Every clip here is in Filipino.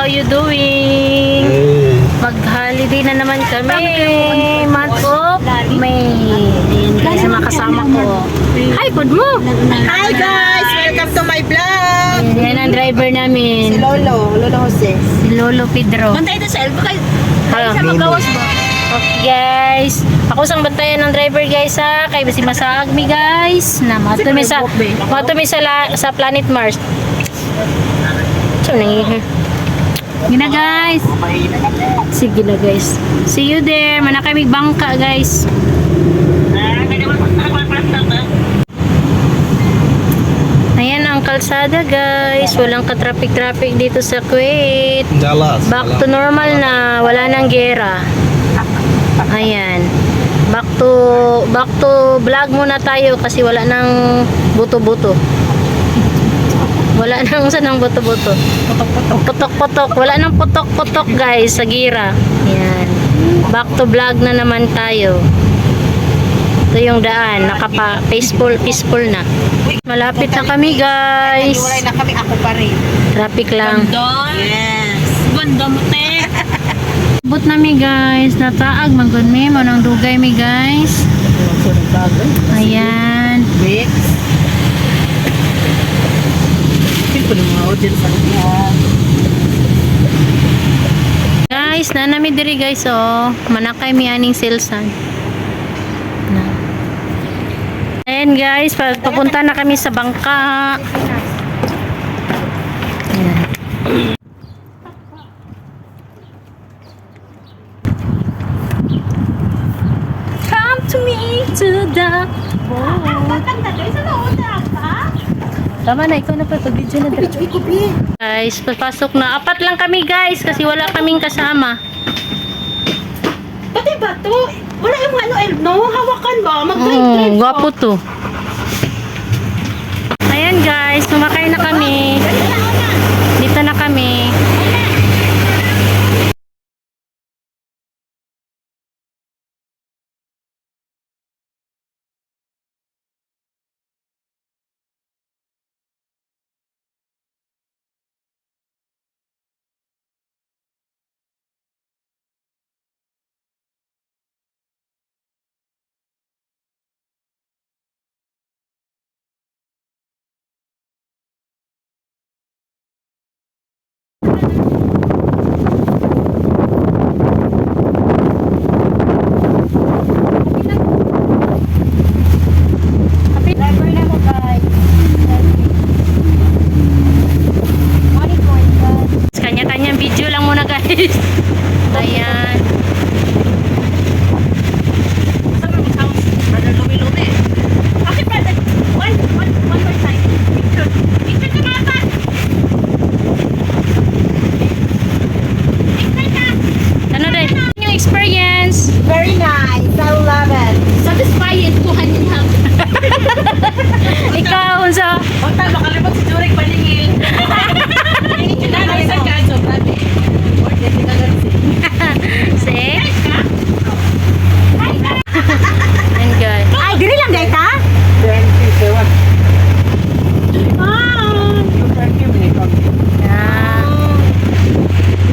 how you doing? Mag-holiday na naman kami. Month of May. Ayan guys, ang mga kasama ko. Hi, good mo. Hi guys! Welcome to my vlog! Yan ang driver namin. Si Lolo Jose. Si Lolo Pedro. Bantay ito sa elbo kayo. Hello. Sa magawas ba? Okay guys. Ako sang bantayan ng driver guys ha. Kay basi masaag mi guys. Na matumi sa Planet Mars. So nangihi. Gina guys. Sige na guys. See you there. Mana kami bangka guys. Ayan ang kalsada guys. Walang ka-traffic dito sa Kuwait. Back to normal na. Wala nang gera. Ayan. Back to vlog muna tayo kasi wala nang buto-buto. Wala nang sanang buto-buto. Putok-putok. Wala nang putok-putok guys sa gira. Ayan. Back to vlog na naman tayo. Ito yung daan. Peaceful na. Malapit na kami guys. Wala na kami, ako pa rin. Traffic lang. Yes. Ganda mo te. But na mi guys. Nataag magun mi. Manang dugay mi guys. Ayan. Mix. Guys, nanami diri guys oh. Manakay mi aning silsan. Ayan guys, papunta na kami sa bangka. Ayan. Come to me to the Tama na, ikaw na pa pag-video na dito. Guys, papasok na. 4 lang kami guys kasi wala kaming kasama. Pati ba to? Wala yung no? Hawakan ba? Mag-drive Gwapo to. Ayan guys, sumakay na kami. Dito na kami. Kanya-kanyang video lang muna guys. Ayan. Ano din? Yung experience? Very nice. I love it. Satisfied ko kanina. Ikaw, unsa? O tama, kalimot si Jurek paningil. See? And guys. Ay, dili lang dahil ka? 27.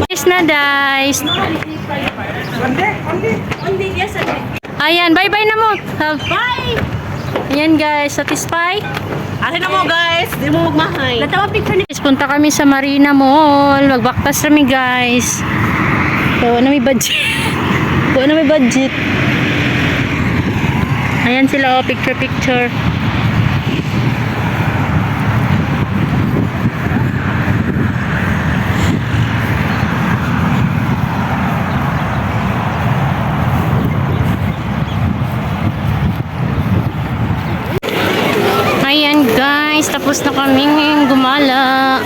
Guys na guys. Ayan, bye-bye na mo. Bye! Ayan guys, satisfied? Atin na mo guys, di mo magmahay. Natawa picture ni. Punta kami sa Marina Mall. Magbaktas kami guys. So, na may budget. So, na may budget. Ayan sila oh, picture. Ayan guys, tapos na kami gumala.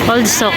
Old sock.